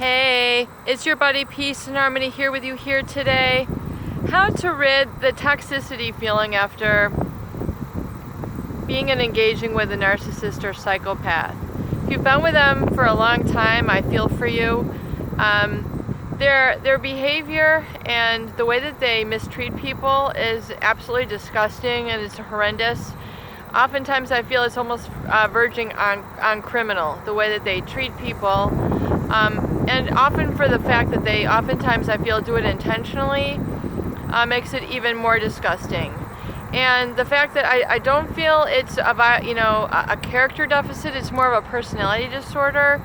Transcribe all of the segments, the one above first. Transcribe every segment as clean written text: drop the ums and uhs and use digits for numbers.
Hey, it's your buddy Peace and Harmony here with you here today. How to rid the toxicity feeling after being and engaging with a narcissist or psychopath. If you've been with them for a long time, I feel for you. Their behavior and the way that they mistreat people is absolutely disgusting and it's horrendous. Oftentimes I feel it's almost verging on criminal, the way that they treat people. And often for the fact that they oftentimes I feel do it intentionally makes it even more disgusting. And the fact that I don't feel it's about, a character deficit, it's more of a personality disorder.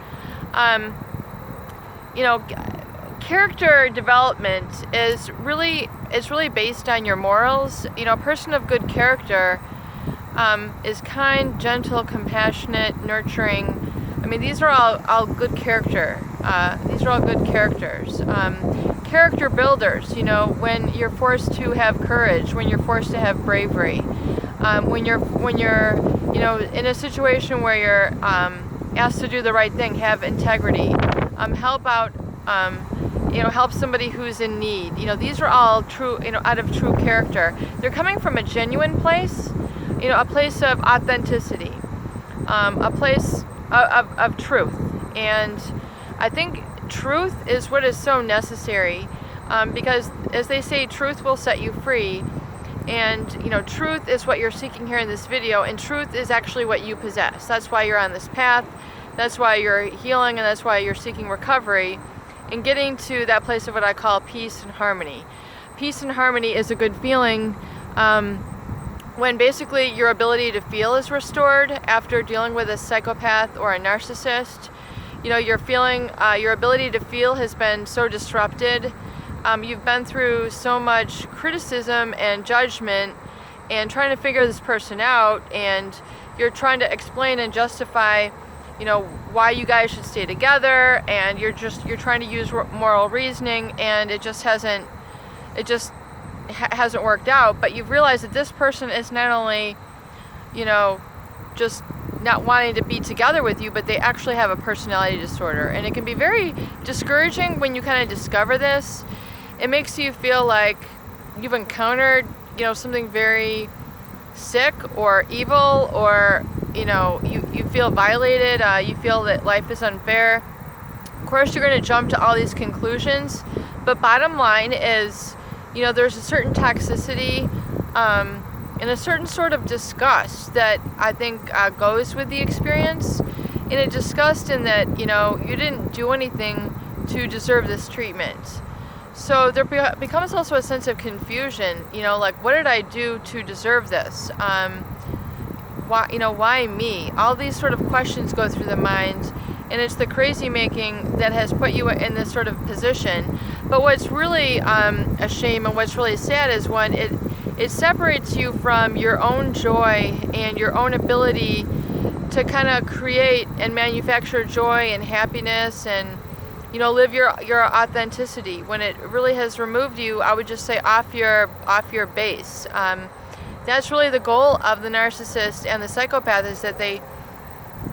Character development is really based on your morals. A person of good character is kind, gentle, compassionate, nurturing. These are all good character. These are all good characters. Character builders, when you're forced to have courage, when you're forced to have bravery, when you're in a situation where you're asked to do the right thing, have integrity, help out, help somebody who's in need. These are all true, out of true character. They're coming from a genuine place, a place of authenticity, a place of truth. And I think truth is what is so necessary, because as they say, truth will set you free. And truth is what you're seeking here in this video, and truth is actually what you possess. That's why you're on this path, that's why you're healing, and that's why you're seeking recovery and getting to that place of what I call peace and harmony. Peace and harmony is a good feeling when basically your ability to feel is restored after dealing with a psychopath or a narcissist. Your ability to feel has been so disrupted. You've been through so much criticism and judgment and trying to figure this person out, and you're trying to explain and justify why you guys should stay together, and you're trying to use moral reasoning, and it just hasn't worked out. But you've realized that this person is not only just not wanting to be together with you, but they actually have a personality disorder. And it can be very discouraging when you kind of discover this. It makes you feel like you've encountered something very sick or evil, or you feel violated, you feel that life is unfair. Of course you're going to jump to all these conclusions, but bottom line is there's a certain toxicity and a certain sort of disgust that I think goes with the experience. In a disgust in that you didn't do anything to deserve this treatment. So there becomes also a sense of confusion, like, what did I do to deserve this? Why me? All these sort of questions go through the mind, and it's the crazy making that has put you in this sort of position. But what's really a shame and what's really sad is when it separates you from your own joy and your own ability to kind of create and manufacture joy and happiness and live your authenticity, when it really has removed you, I would just say, off your base. That's really the goal of the narcissist and the psychopath, is that they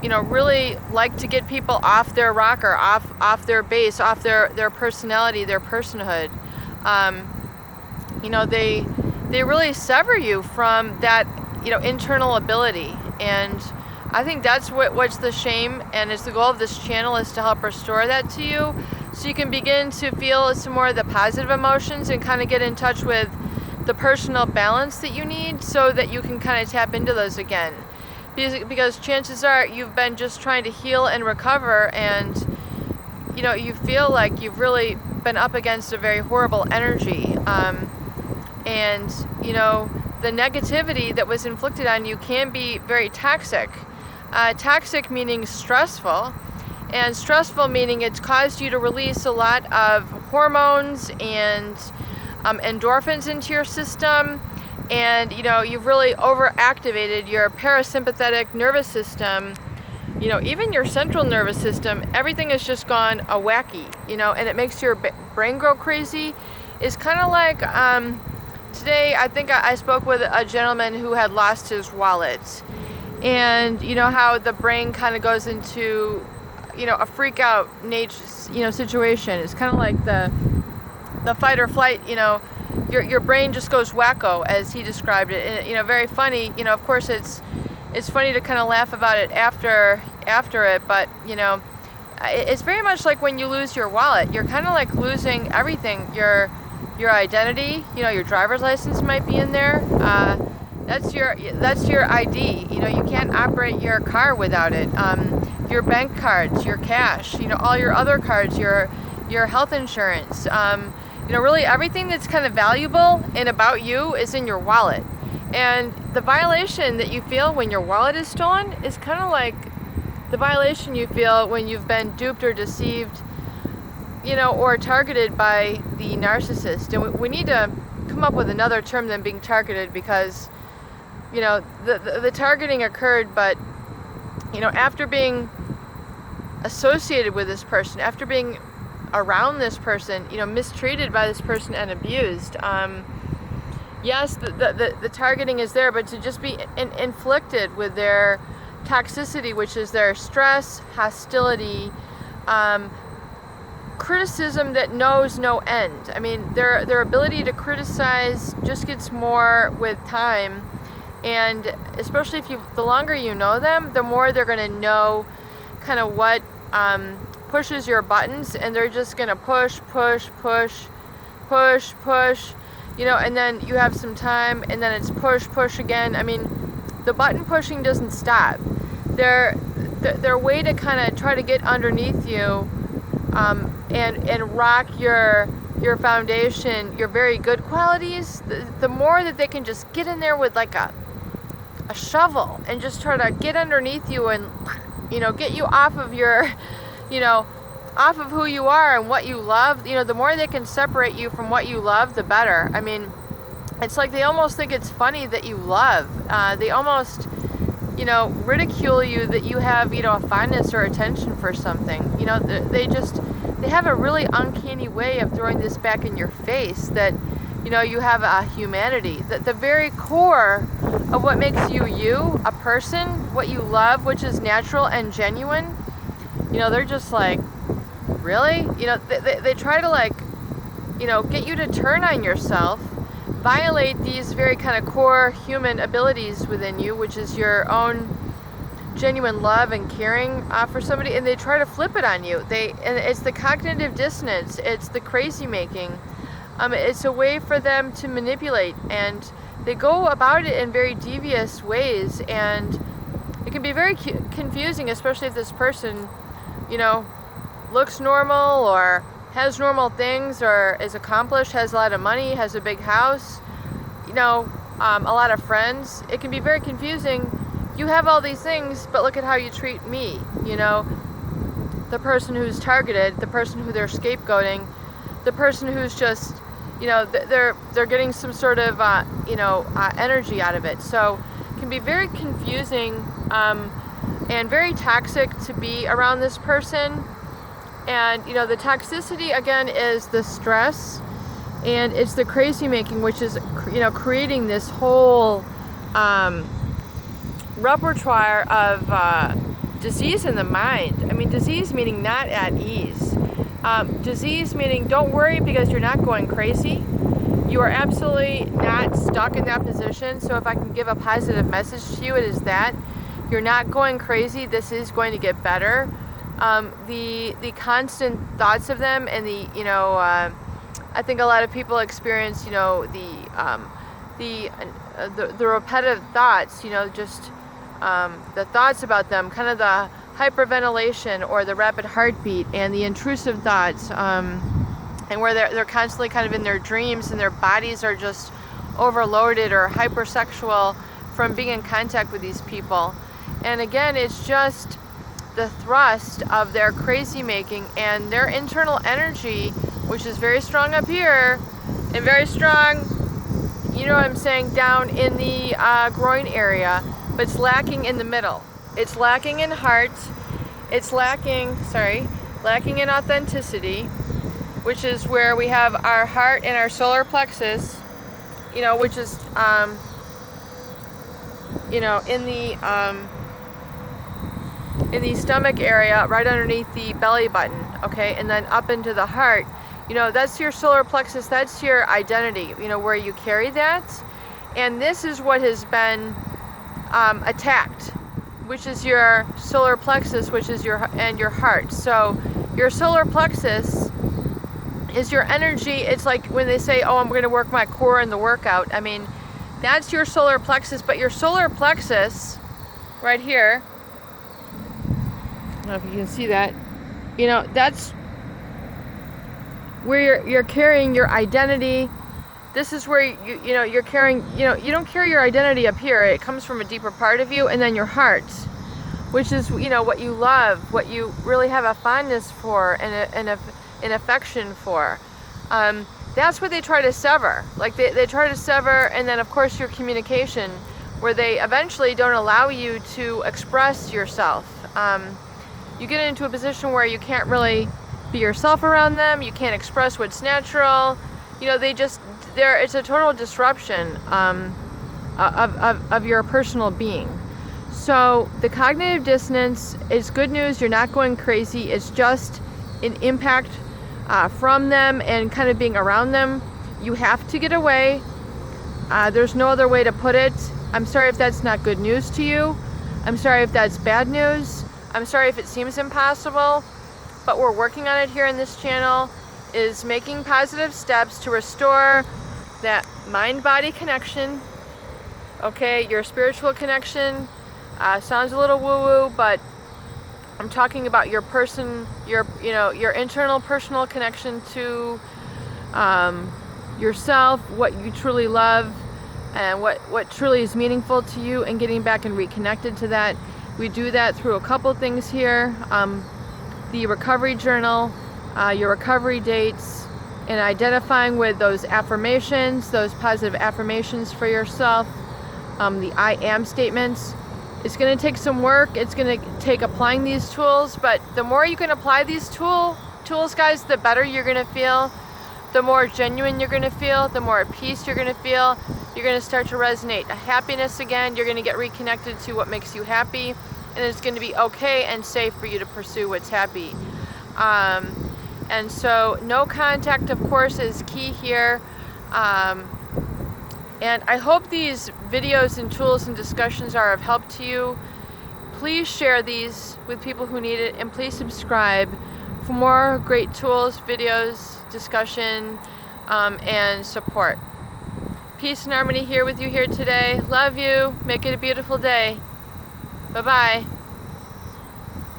really like to get people off their rocker, off their base, off their personality, their personhood. They really sever you from that internal ability. And I think that's what's the shame, and it's the goal of this channel, is to help restore that to you, so you can begin to feel some more of the positive emotions and kind of get in touch with the personal balance that you need, so that you can kind of tap into those again. Because chances are you've been just trying to heal and recover, and you feel like you've really been up against a very horrible energy, and the negativity that was inflicted on you can be very toxic. Toxic meaning stressful, and stressful meaning it's caused you to release a lot of hormones and endorphins into your system, and you've really overactivated your parasympathetic nervous system, even your central nervous system. Everything has just gone wacky, and it makes your brain go crazy. It's kind of like today I think I spoke with a gentleman who had lost his wallet, and how the brain kind of goes into a freak out situation. It's kind of like the fight or flight. Your brain just goes wacko, as he described it. And, very funny. Of course, it's funny to kind of laugh about it after it, but it's very much like when you lose your wallet. You're kind of like losing everything. Your identity. Your driver's license might be in there. That's your ID. You can't operate your car without it. Your bank cards, your cash, all your other cards, your health insurance. Really everything that's kind of valuable and about you is in your wallet. And the violation that you feel when your wallet is stolen is kind of like the violation you feel when you've been duped or deceived, or targeted by the narcissist. And we need to come up with another term than being targeted, because the targeting occurred, but after being associated with this person, after being around this person, mistreated by this person and abused. Yes, the targeting is there, but to just be inflicted with their toxicity, which is their stress, hostility, criticism that knows no end. I mean, their ability to criticize just gets more with time. And especially the longer you know them, the more they're going to know kind of what pushes your buttons, and they're just going to push, and then you have some time, and then it's push again. I mean, the button pushing doesn't stop. Their way to kind of try to get underneath you and rock your foundation, your very good qualities, the more that they can just get in there with like a shovel and just try to get underneath you and get you off of your off of who you are and what you love. The more they can separate you from what you love, the better. I mean, it's like they almost think it's funny that you love. They almost ridicule you that you have a fondness or attention for something. They have a really uncanny way of throwing this back in your face, that you have a humanity, that the very core of what makes you a person, what you love, which is natural and genuine. They're just like, really? They try to get you to turn on yourself, violate these very kind of core human abilities within you, which is your own genuine love and caring for somebody, and they try to flip it on you. And it's the cognitive dissonance, it's the crazy making. It's a way for them to manipulate, and they go about it in very devious ways, and it can be very confusing, especially if this person, looks normal or has normal things or is accomplished, has a lot of money, has a big house, a lot of friends. It can be very confusing. You have all these things, but look at how you treat me. The person who's targeted, the person who they're scapegoating, the person who's just, they're getting some sort of, energy out of it. So it can be very confusing and very toxic to be around this person. And, the toxicity, again, is the stress, and it's the crazy making, which is, creating this whole repertoire of disease in the mind. I mean, disease meaning not at ease. Disease meaning don't worry because you're not going crazy. You are absolutely not stuck in that position. So if I can give a positive message to you, it is that you're not going crazy. This is going to get better. The constant thoughts of them, and I think a lot of people experience, the repetitive thoughts, the thoughts about them, kind of the hyperventilation or the rapid heartbeat and the intrusive thoughts, and where they're constantly kind of in their dreams, and their bodies are just overloaded or hypersexual from being in contact with these people. And again, it's just the thrust of their crazy making and their internal energy, which is very strong up here and very strong, down in the groin area, but it's lacking in the middle. It's lacking in heart. It's lacking in authenticity, which is where we have our heart and our solar plexus, which is, in the, in the stomach area, right underneath the belly button, okay, and then up into the heart. You know, that's your solar plexus, that's your identity, you know, where you carry that. And this is what has been attacked, which is your solar plexus, which is your heart. So your solar plexus is your energy. It's like when they say, oh, I'm going to work my core in the workout. I mean, that's your solar plexus. But your solar plexus right here, I don't know if you can see that, you know, that's where you're carrying your identity. This is where you know, you're carrying, you know, you don't carry your identity up here. It comes from a deeper part of you. And then your heart, which is, you know, what you love, what you really have a fondness for and an affection for. That's what they try to sever. Like they try to sever, and then of course your communication, where they eventually don't allow you to express yourself. You get into a position where you can't really be yourself around them. You can't express what's natural. You know, it's a total disruption of your personal being. So the cognitive dissonance is good news. You're not going crazy. It's just an impact from them and kind of being around them. You have to get away. There's no other way to put it. I'm sorry if that's not good news to you. I'm sorry if that's bad news. I'm sorry if it seems impossible, but we're working on it here in this channel, is making positive steps to restore that mind-body connection, okay, your spiritual connection. Sounds a little woo-woo, but I'm talking about your your internal personal connection to yourself, what you truly love, and what truly is meaningful to you, and getting back and reconnected to that. We do that through a couple things here. The recovery journal, your recovery dates, and identifying with those affirmations, those positive affirmations for yourself, the I am statements. It's going to take some work. It's going to take applying these tools, but the more you can apply these tools, guys, the better you're going to feel, the more genuine you're going to feel, the more at peace you're going to feel. You're going to start to resonate a happiness again. You're going to get reconnected to what makes you happy, and it's going to be okay and safe for you to pursue what's happy. And so no contact, of course, is key here. And I hope these videos and tools and discussions are of help to you. Please share these with people who need it, and please subscribe for more great tools, videos, discussion, and support. Peace and harmony here with you here today. Love you. Make it a beautiful day. Bye-bye.